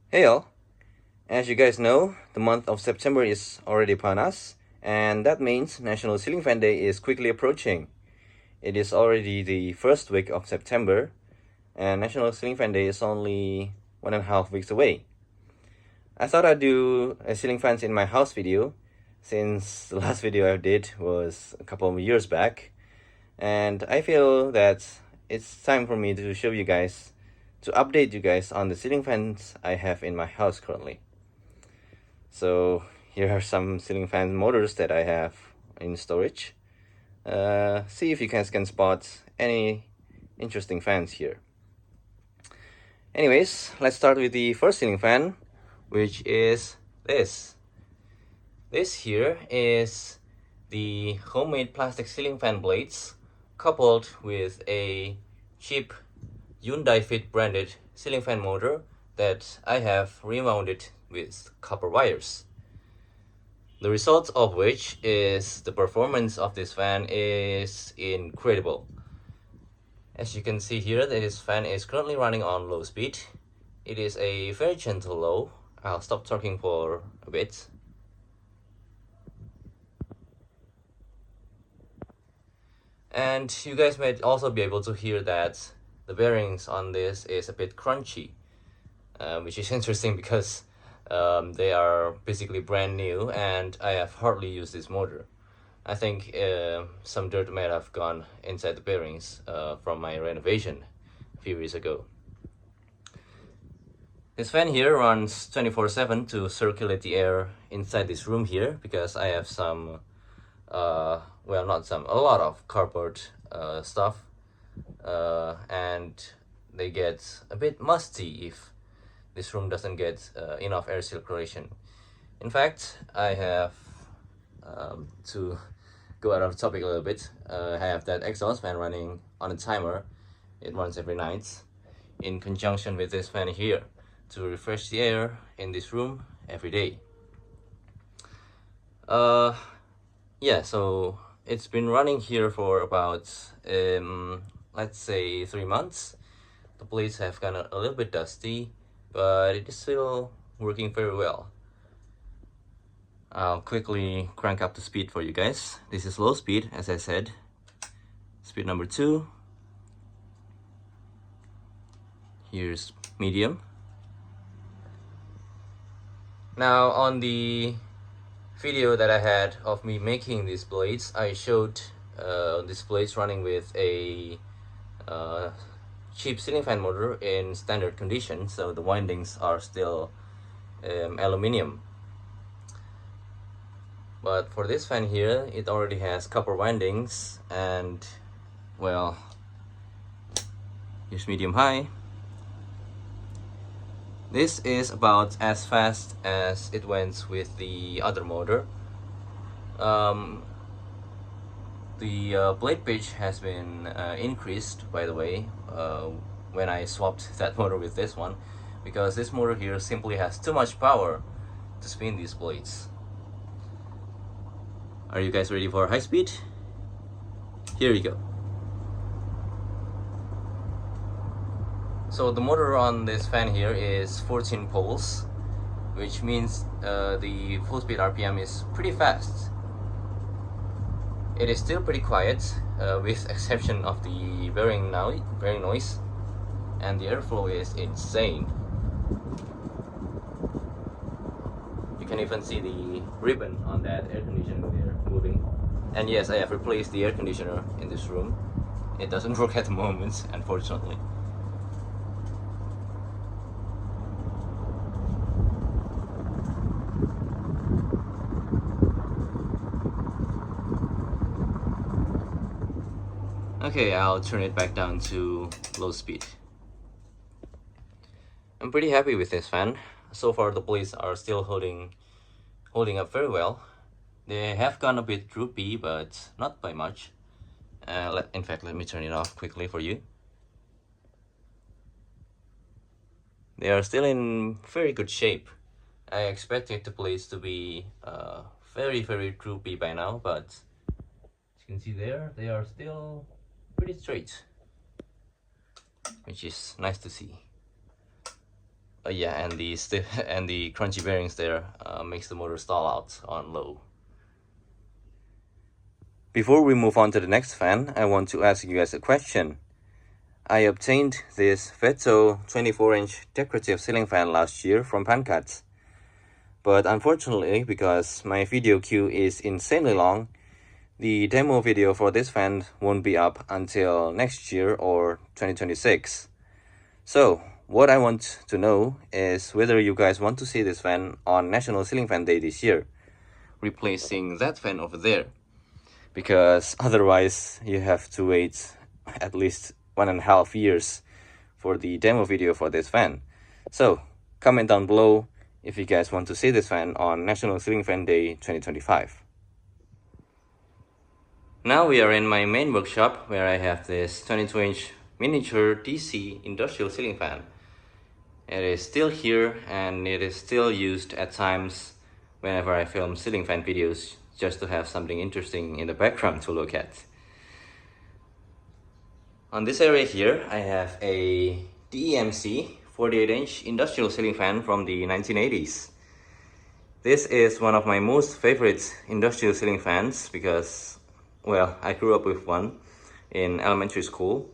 Hey all, as you guys know, the month of September is already upon us, and that means National Ceiling Fan Day is quickly approaching. It is already the first week of September, and National Ceiling Fan Day is only 1.5 weeks away. I thought I'd do a ceiling fans in my house video, since the last video I did was a couple of years back, and I feel that it's time for me to show you guys, to update you guys on the ceiling fans I have in my house currently. So here are some ceiling fan motors that I have in storage. See if you guys can spot any interesting fans here. Anyways, let's start with the first ceiling fan, which is this. This here is the homemade plastic ceiling fan blades coupled with a cheap Hyundai Fit branded ceiling fan motor that I have remounted with copper wires. The result of which is the performance of this fan is incredible. As you can see here, this fan is currently running on low speed. It is a very gentle low. I'll stop talking for a bit. And you guys might also be able to hear that the bearings on this is a bit crunchy, which is interesting because they are basically brand new and I have hardly used this motor. I think some dirt might have gone inside the bearings from my renovation a few years ago. This fan here runs 24/7 to circulate the air inside this room here because I have some, well, not some, a lot of cardboard stuff, and they get a bit musty if this room doesn't get enough air circulation. In fact, I have, to go out of topic a little bit, I have that exhaust fan running on a timer. It runs every night in conjunction with this fan here to refresh the air in this room every day. Yeah, so it's been running here for about, let's say 3 months. The blades have gotten a little bit dusty, but it is still working very well. I'll quickly crank up the speed for you guys. This is low speed, as I said. Speed number 2. Here's medium. Now on the video that I had of me making these blades, I showed these blades running with a cheap ceiling fan motor in standard condition, so the windings are still aluminium. But for this fan here, it already has copper windings, and well, here's medium high. This is about as fast as it went with the other motor. The blade pitch has been increased, by the way, when I swapped that motor with this one, because this motor here simply has too much power to spin these blades. Are you guys ready for high speed? Here you go. So the motor on this fan here is 14 poles, which means the full speed RPM is pretty fast. It is still pretty quiet, with exception of the bearing noise, and the airflow is insane. You can even see the ribbon on that air conditioner there moving. And yes, I have replaced the air conditioner in this room. It doesn't work at the moment, unfortunately. Okay, I'll turn it back down to low speed. I'm pretty happy with this fan. So far the blades are still holding up very well. They have gone a bit droopy, but not by much. In fact, let me turn it off quickly for you. They are still in very good shape. I expected the blades to be very droopy by now, but as you can see there, they are still pretty straight, which is nice to see. Yeah, and the and the crunchy bearings there makes the motor stall out on low. Before we move on to the next fan, I want to ask you guys a question. I obtained this Veto 24-inch decorative ceiling fan last year from Pankaat. But unfortunately, because my video queue is insanely long, the demo video for this fan won't be up until next year or 2026. So, what I want to know is whether you guys want to see this fan on National Ceiling Fan Day this year, replacing that fan over there. Because otherwise, you have to wait at least 1.5 years for the demo video for this fan. So, comment down below if you guys want to see this fan on National Ceiling Fan Day 2025. Now we are in my main workshop where I have this 22-inch miniature DC industrial ceiling fan. It is still here and it is still used at times whenever I film ceiling fan videos just to have something interesting in the background to look at. On this area here, I have a DEMC 48-inch industrial ceiling fan from the 1980s. This is one of my most favorite industrial ceiling fans because, well, I grew up with one in elementary school.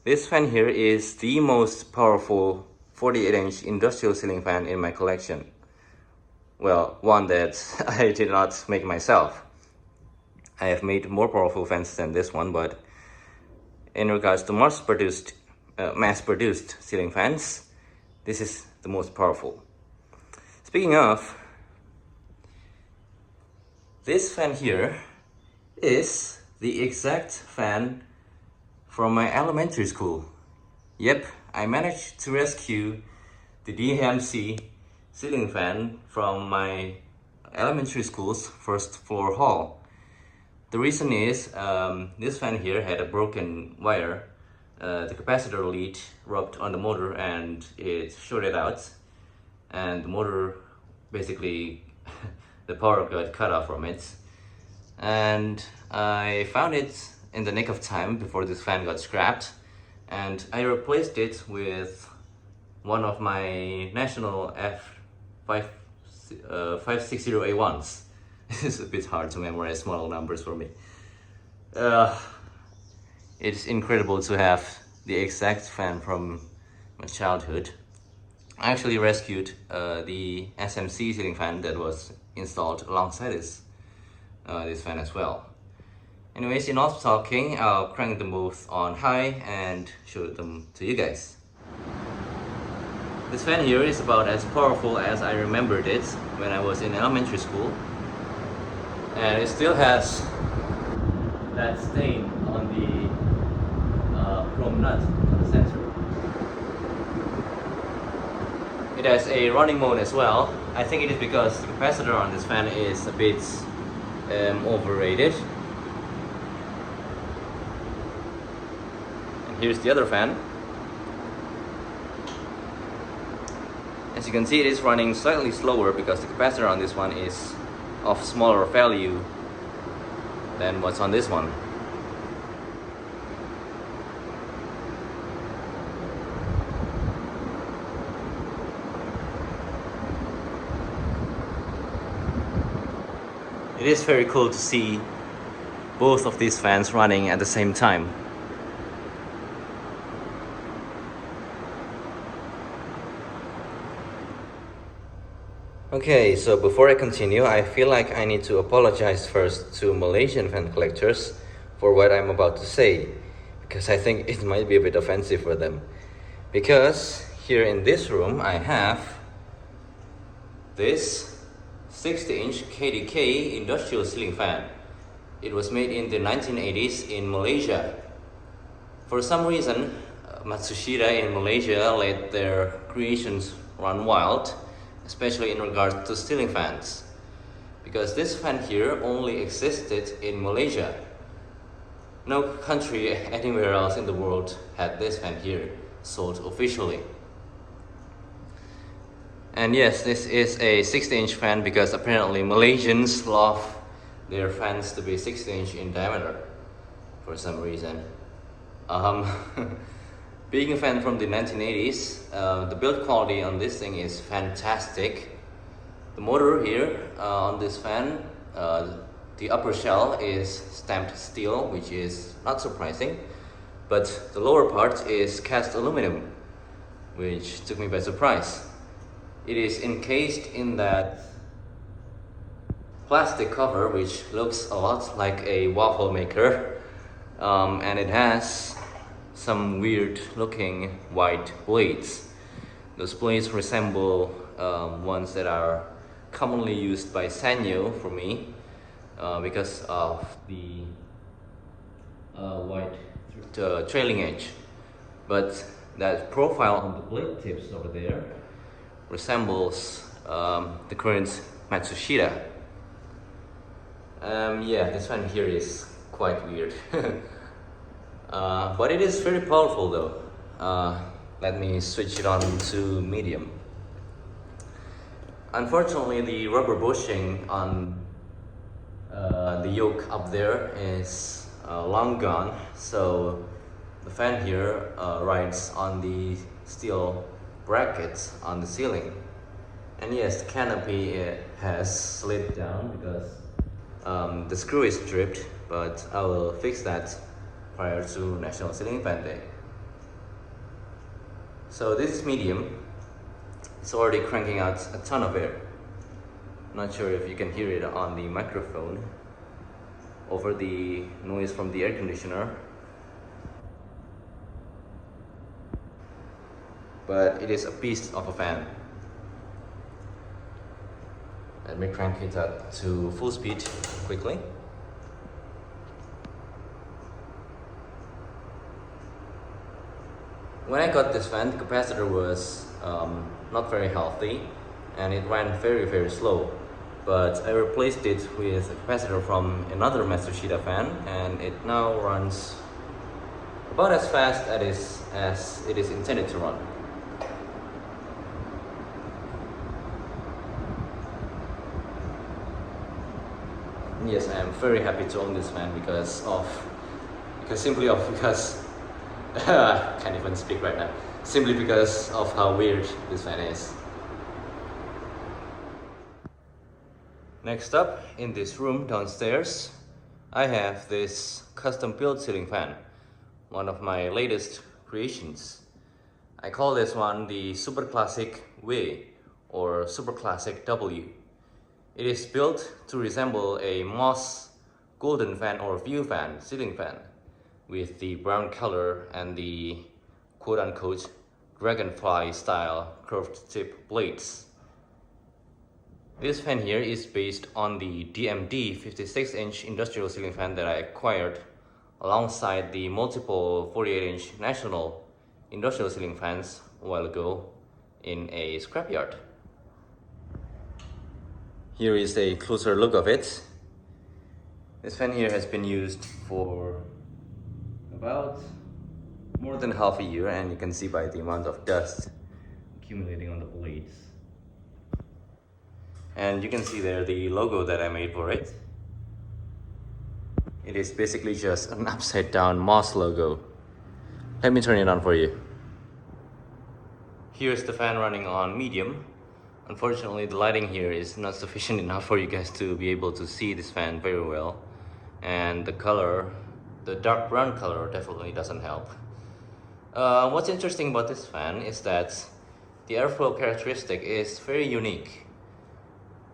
This fan here is the most powerful 48-inch industrial ceiling fan in my collection. Well, one that I did not make myself. I have made more powerful fans than this one, but in regards to mass-produced ceiling fans, this is the most powerful. Speaking of, this fan here is the exact fan from my elementary school. Yep, I managed to rescue the DEMC ceiling fan from my elementary school's first floor hall. The reason is this fan here had a broken wire. The capacitor lead rubbed on the motor and it shorted out, and the motor basically the power got cut off from it. And I found it in the nick of time before this fan got scrapped, and I replaced it with one of my national F560A1s. It's a bit hard to memorize small numbers for me. It's incredible to have the exact fan from my childhood. I actually rescued the SMC ceiling fan that was installed alongside this fan as well. Anyways, enough talking, I'll crank them both on high and show them to you guys. This fan here is about as powerful as I remembered it when I was in elementary school. And it still has that stain on the chrome nut on the center. It has a running mode as well. I think it is because the capacitor on this fan is a bit overrated. And here's the other fan. As you can see, it is running slightly slower because the capacitor on this one is of smaller value than what's on this one. It is very cool to see both of these fans running at the same time. Okay, so before I continue, I feel like I need to apologize first to Malaysian fan collectors for what I'm about to say, because I think it might be a bit offensive for them. Because here in this room I have this 60-inch KDK industrial ceiling fan. It was made in the 1980s in Malaysia. For some reason, Matsushita in Malaysia let their creations run wild, especially in regards to ceiling fans, because this fan here only existed in Malaysia. No country anywhere else in the world had this fan here sold officially. And yes, this is a 60-inch fan because apparently Malaysians love their fans to be 60-inch in diameter for some reason. Being a fan from the 1980s, the build quality on this thing is fantastic. The motor here on this fan, the upper shell is stamped steel, which is not surprising, but the lower part is cast aluminum, which took me by surprise. It is encased in that plastic cover, which looks a lot like a waffle maker, and it has some weird looking white blades. Those blades resemble ones that are commonly used by Sanyo for me because of the white trailing edge. But that profile on the blade tips over there resembles the current Matsushita. Yeah, this one here is quite weird. But it is very powerful though. Let me switch it on to medium. Unfortunately, the rubber bushing on the yoke up there is long gone, so the fan here rides on the steel brackets on the ceiling. And yes, the canopy has slid down because the screw is stripped, but I will fix that prior to National Ceiling Fan Day. So this is medium. It's already cranking out a ton of air. Not sure if you can hear it on the microphone over the noise from the air conditioner, but it is a beast of a fan. Let me crank it up to full speed quickly. When I got this fan, the capacitor was not very healthy and it ran very slow. But I replaced it with a capacitor from another Matsushita fan and it now runs about as fast as it is intended to run. Yes, I am very happy to own this fan because I can't even speak right now. Simply because of how weird this fan is. Next up, in this room downstairs, I have this custom built ceiling fan, one of my latest creations. I call this one the Super Klasik W or Super Klasik W. It is built to resemble a moss golden fan or view fan, ceiling fan, with the brown color and the quote-unquote dragonfly style curved tip blades. This fan here is based on the DMD 56-inch industrial ceiling fan that I acquired alongside the multiple 48-inch national industrial ceiling fans a while ago in a scrapyard. Here is a closer look of it. This fan here has been used for about more than half a year, and you can see by the amount of dust accumulating on the blades. And you can see there the logo that I made for it. It is basically just an upside down moss logo. Let me turn it on for you. Here's the fan running on medium. Unfortunately, the lighting here is not sufficient enough for you guys to be able to see this fan very well. And the color, the dark brown color, definitely doesn't help. What's interesting about this fan is that the airflow characteristic is very unique.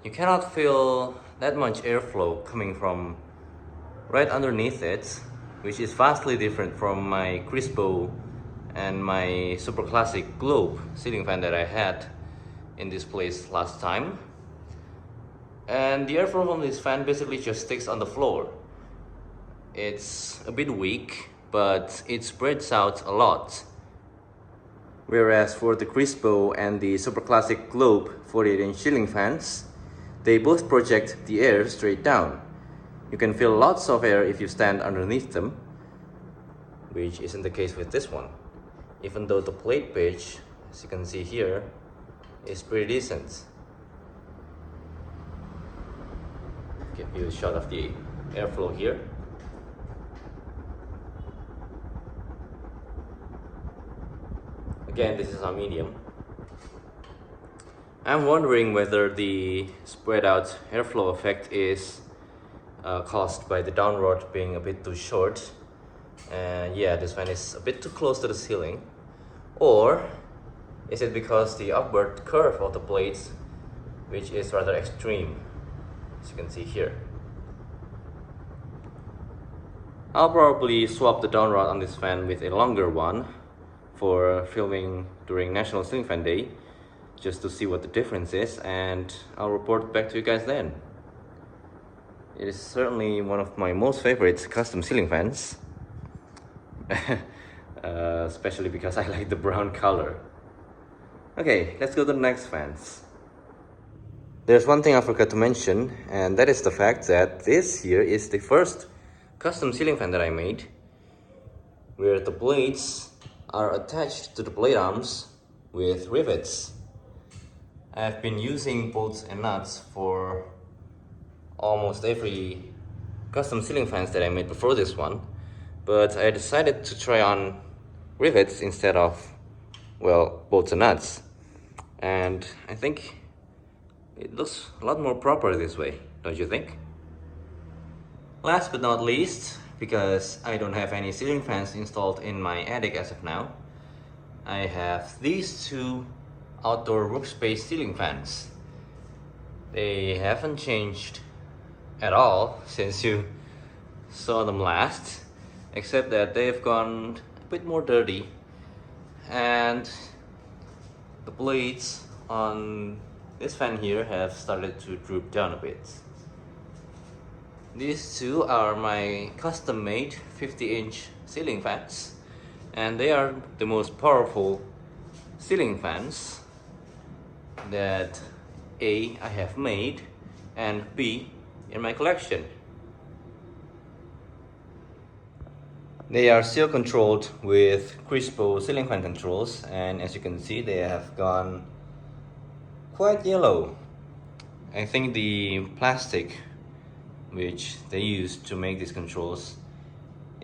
You cannot feel that much airflow coming from right underneath it, which is vastly different from my Crispo and my Super Klasik Globe ceiling fan that I had in this place last time. And the airflow from this fan basically just sticks on the floor. It's a bit weak, but it spreads out a lot. Whereas for the Crispo and the Super Klasik Globe 48-inch ceiling fans, they both project the air straight down. You can feel lots of air if you stand underneath them, which isn't the case with this one. Even though the plate pitch, as you can see here, is pretty decent. Give you a shot of the airflow here. Again, this is on medium. I'm wondering whether the spread out airflow effect is caused by the downward being a bit too short. And yeah, this fan is a bit too close to the ceiling. Or is it because the upward curve of the blades, which is rather extreme, as you can see here. I'll probably swap the down rod on this fan with a longer one for filming during National Ceiling Fan Day, just to see what the difference is, and I'll report back to you guys then. It is certainly one of my most favorite custom ceiling fans. Especially because I like the brown color. Okay, let's go to the next fans. There's one thing I forgot to mention, and that is the fact that this here is the first custom ceiling fan that I made, where the blades are attached to the blade arms with rivets. I've been using bolts and nuts for almost every custom ceiling fans that I made before this one, but I decided to try on rivets instead of, well, bolts and nuts, and I think it looks a lot more proper this way, don't you think? Last but not least, because I don't have any ceiling fans installed in my attic as of now, I have these two outdoor workspace ceiling fans. They haven't changed at all since you saw them last, except that they've gone a bit more dirty and the blades on this fan here have started to droop down a bit. These two are my custom-made 50-inch ceiling fans, and they are the most powerful ceiling fans that A, I have made, and B, in my collection. They are still controlled with cheapo ceiling fan controls, and as you can see, they have gone quite yellow. I think the plastic which they use to make these controls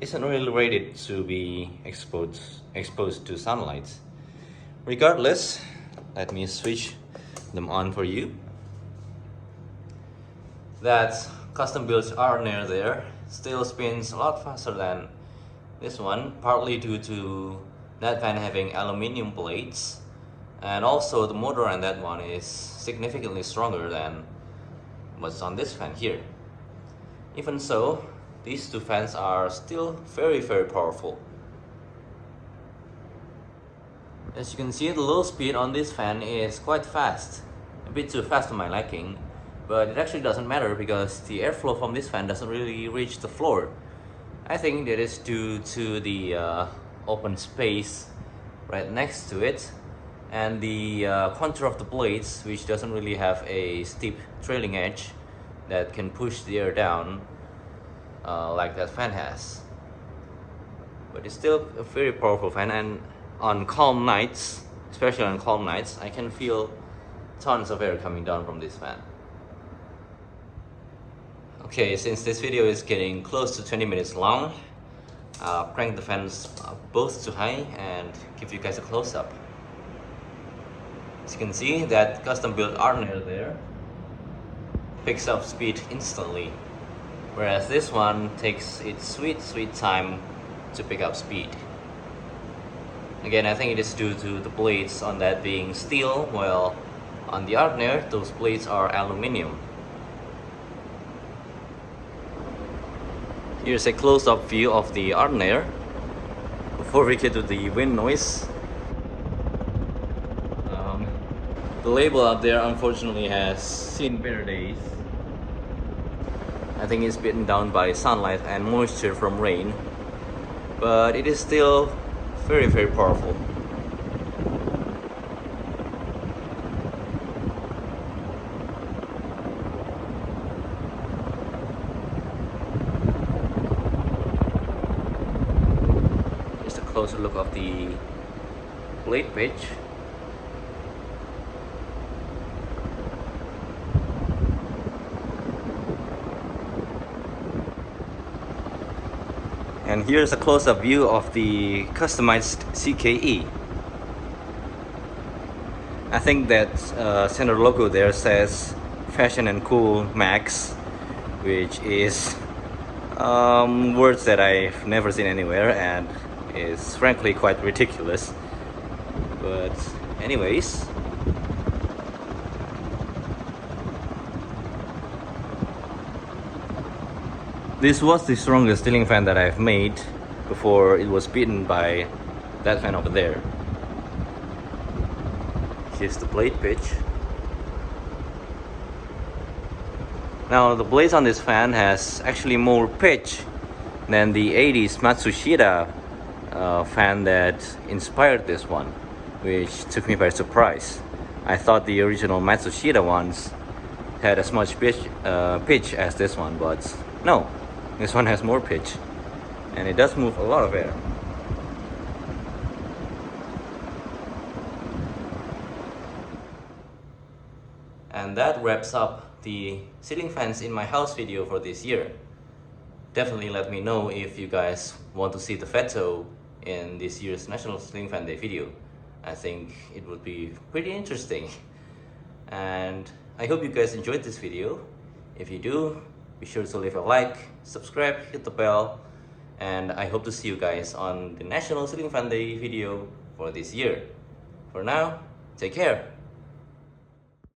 isn't really rated to be exposed to sunlight. Regardless, let me switch them on for you. That custom built Arner there still spins a lot faster than this one, partly due to that fan having aluminium blades, and also the motor on that one is significantly stronger than what's on this fan here. Even so, these two fans are still very powerful. As you can see, the low speed on this fan is quite fast, a bit too fast for my liking, but it actually doesn't matter because the airflow from this fan doesn't really reach the floor. I think that is due to the open space right next to it and the contour of the blades, which doesn't really have a steep trailing edge that can push the air down like that fan has. But it's still a very powerful fan, and on calm nights, especially on calm nights, I can feel tons of air coming down from this fan. Okay, since this video is getting close to 20 minutes long, I'll crank the fans both to high and give you guys a close-up. As you can see, that custom built Arner there picks up speed instantly, whereas this one takes its sweet time to pick up speed. Again, I think it is due to the blades on that being steel, while on the Arner, those blades are aluminium. Here's a close-up view of the Arner before we get to the wind noise. The label out there unfortunately has seen better days. I think it's beaten down by sunlight and moisture from rain, but it is still very powerful. Just a closer look of the blade pitch. And here's a close-up view of the customized CKE. I think that center logo there says Fashion and Cool Max, which is words that I've never seen anywhere and is frankly quite ridiculous. But anyways, this was the strongest ceiling fan that I've made before it was beaten by that fan over there. Here's the blade pitch. Now the blades on this fan has actually more pitch than the 80s Matsushita fan that inspired this one, which took me by surprise. I thought the original Matsushita ones had as much pitch as this one, but no, this one has more pitch, and it does move a lot of air. And that wraps up the ceiling fans in my house video for this year. Definitely let me know if you guys want to see the Veto in this year's National Ceiling Fan Day video. I think it would be pretty interesting. And I hope you guys enjoyed this video. If you do, be sure to leave a like, subscribe, hit the bell, and I hope to see you guys on the National Ceiling Fan Day video for this year. For now, take care.